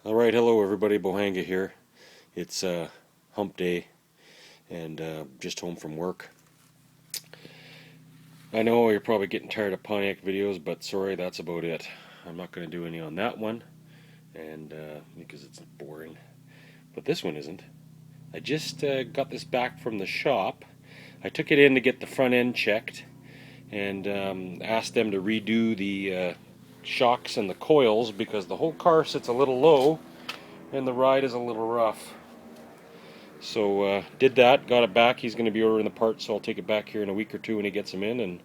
Alright, hello everybody, Bohanga here. It's hump day and just home from work. I know you're probably getting tired of Pontiac videos, but sorry, that's about it. I'm not going to do any on that one, and because it's boring. But this one isn't. I just got this back from the shop. I took it in to get the front end checked and asked them to redo the shocks and the coils because the whole car sits a little low and the ride is a little rough. So did that, got it back. He's going to be ordering the parts, so I'll take it back here in a week or two when he gets them in and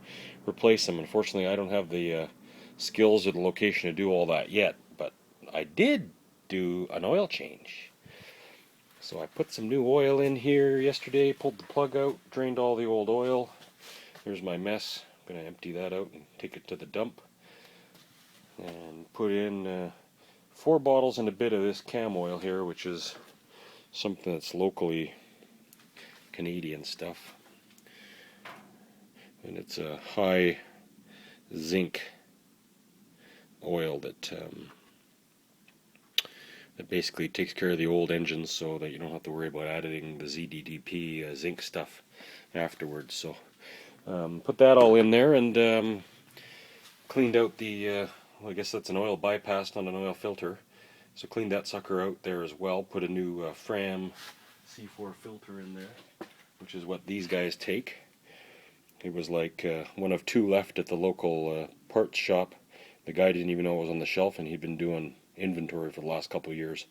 replace them. Unfortunately, I don't have the skills or the location to do all that yet, but I did do an oil change. So I put some new oil in here yesterday, pulled the plug out, drained all the old oil. Here's my mess. I'm going to empty that out and take it to the dump. And put in 4 bottles and a bit of this cam oil here, which is something that's locally Canadian stuff. And it's a high zinc oil that basically takes care of the old engines so that you don't have to worry about adding the ZDDP zinc stuff afterwards. So put that all in there and cleaned out the, well, I guess that's an oil bypass, not an oil filter. So cleaned that sucker out there as well. Put a new Fram C4 filter in there, which is what these guys take. It was like one of 2 left at the local parts shop. The guy didn't even know it was on the shelf, and he'd been doing inventory for the last couple of years.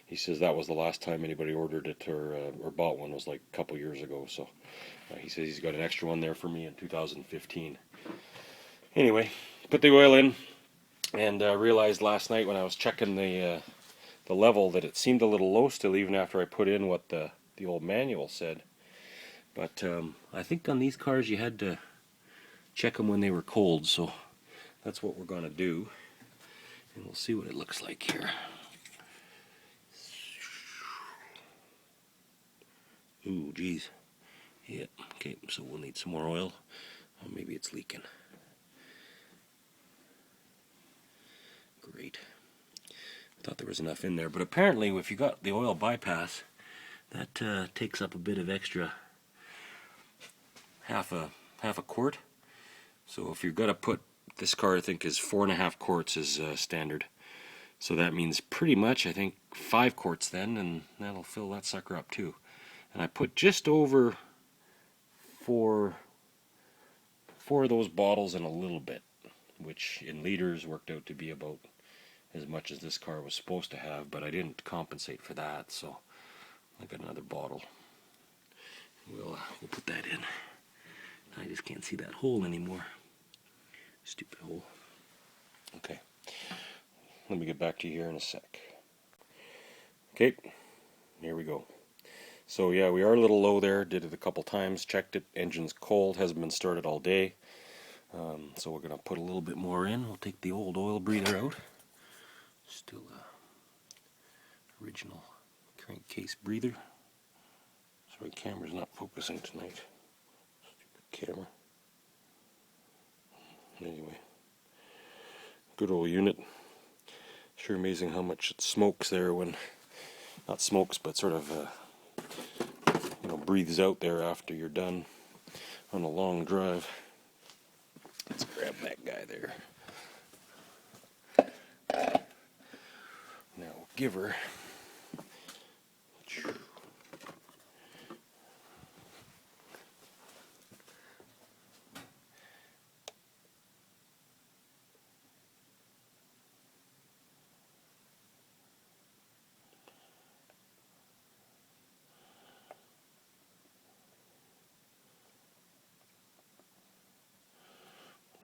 He says that was the last time anybody ordered it or bought one, was like a couple years ago. So he says he's got an extra one there for me in 2015. Anyway, put the oil in, and realized last night when I was checking the level that it seemed a little low still, even after I put in what the old manual said. But I think on these cars you had to check them when they were cold, so that's what we're going to do. And we'll see what it looks like here. Ooh, geez. Yeah, okay, so we'll need some more oil. Oh, maybe it's leaking. Great. Thought there was enough in there, but apparently if you got the oil bypass, that takes up a bit of extra, half a quart. So if you've got to put, this car I think is 4.5 quarts is standard. So that means pretty much I think 5 quarts then, and that'll fill that sucker up too. And I put just over 4 of those bottles in a little bit, which in liters worked out to be about as much as this car was supposed to have, but I didn't compensate for that, so I got another bottle. We'll put that in. I just can't see that hole anymore. Stupid hole. Okay. Let me get back to you here in a sec. Okay, here we go. So yeah, we are a little low there. Did it a couple times, checked it. Engine's cold, hasn't been started all day. So we're going to put a little bit more in. We'll take the old oil breather out. Still original crankcase breather. Sorry, camera's not focusing tonight. Stupid camera. Anyway, good old unit. Sure amazing how much it smokes there when, not smokes, but sort of breathes out there after you're done on a long drive. Let's grab that guy there. Now we'll give her.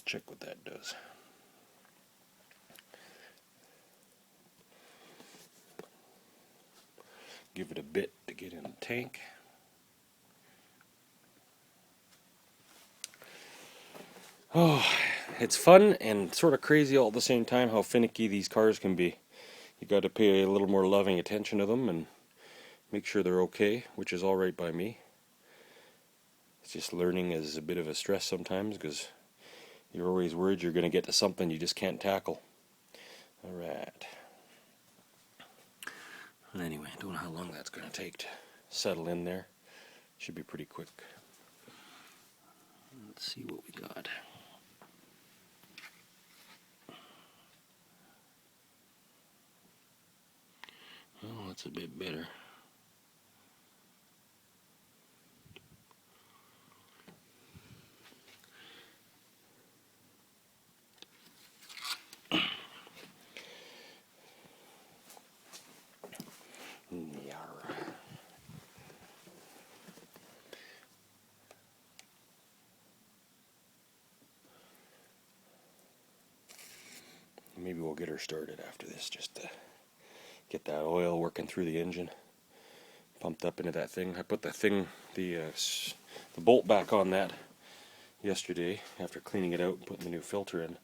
Check what that does. Give it a bit to get in the tank. Oh, it's fun and sort of crazy all at the same time how finicky these cars can be. You got to pay a little more loving attention to them and make sure they're okay, which is all right by me. It's just learning is a bit of a stress sometimes because you're always worried you're going to get to something you just can't tackle. Alright. Anyway, don't know how long that's going to take to settle in there. Should be pretty quick. Let's see what we got. Oh, that's a bit better. Maybe we'll get her started after this, just to get that oil working through the engine, pumped up into that thing. I put the bolt back on that yesterday after cleaning it out and putting the new filter in.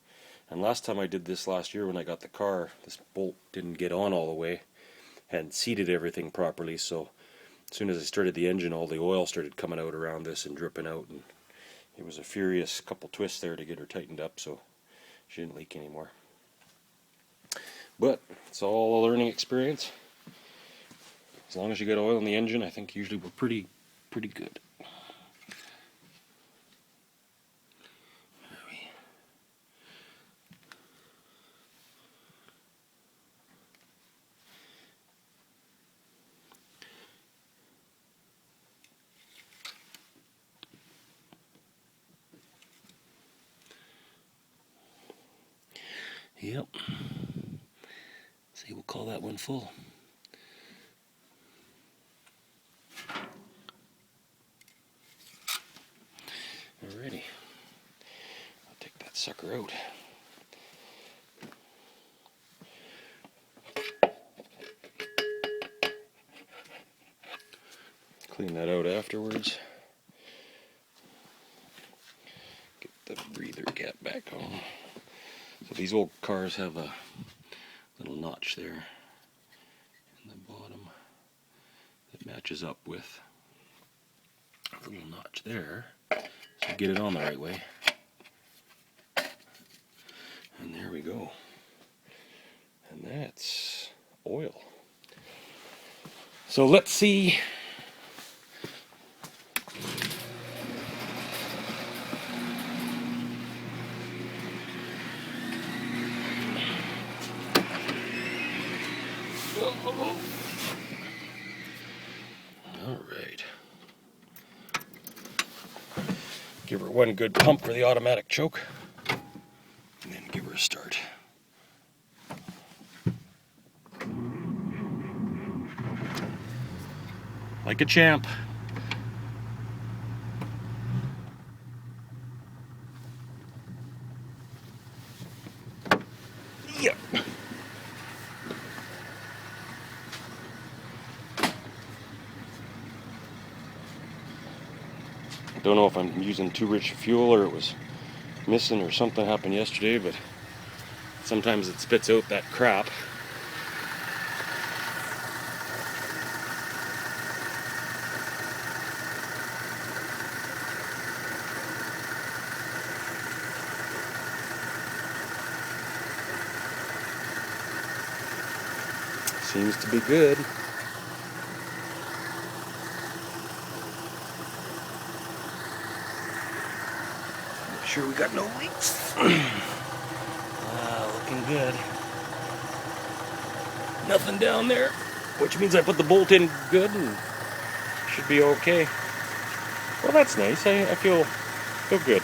And last time I did this last year when I got the car, this bolt didn't get on all the way, hadn't seated everything properly, so as soon as I started the engine, all the oil started coming out around this and dripping out, and it was a furious couple twists there to get her tightened up so she didn't leak anymore. But it's all a learning experience. As long as you get oil in the engine, I think usually we're pretty good. Yep. See, we'll call that one full. Alrighty. I'll take that sucker out. Clean that out afterwards. Get the breather gap back on. So these old cars have a little notch there in the bottom that matches up with the little notch there, so get it on the right way. And there we go. And that's oil. So let's see. All right. Give her one good pump for the automatic choke, and then give her a start. Like a champ. Yeah. Don't know if I'm using too rich fuel or it was missing or something happened yesterday, but sometimes it spits out that crap. Seems to be good. Make sure we got no leaks. Looking good. Nothing down there, which means I put the bolt in good and should be okay. Well, that's nice. I feel good.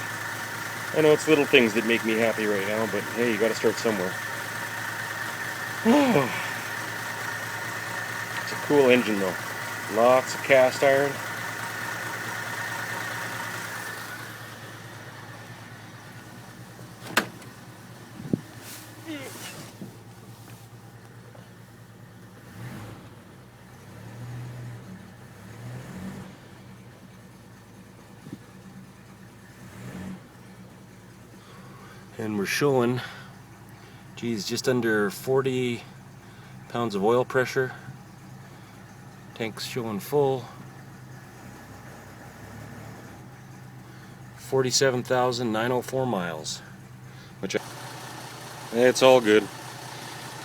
I know it's little things that make me happy right now, but hey, you got to start somewhere. It's a cool engine though. Lots of cast iron. And we're showing, geez, just under 40 pounds of oil pressure. Tank's showing full. 47,904 miles. It's all good.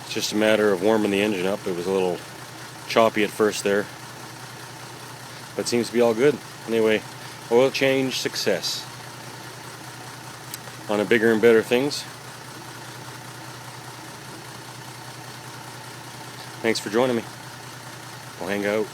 It's just a matter of warming the engine up. It was a little choppy at first there, but seems to be all good. Anyway, oil change success. On to bigger and better things. Thanks for joining me. We'll hang out.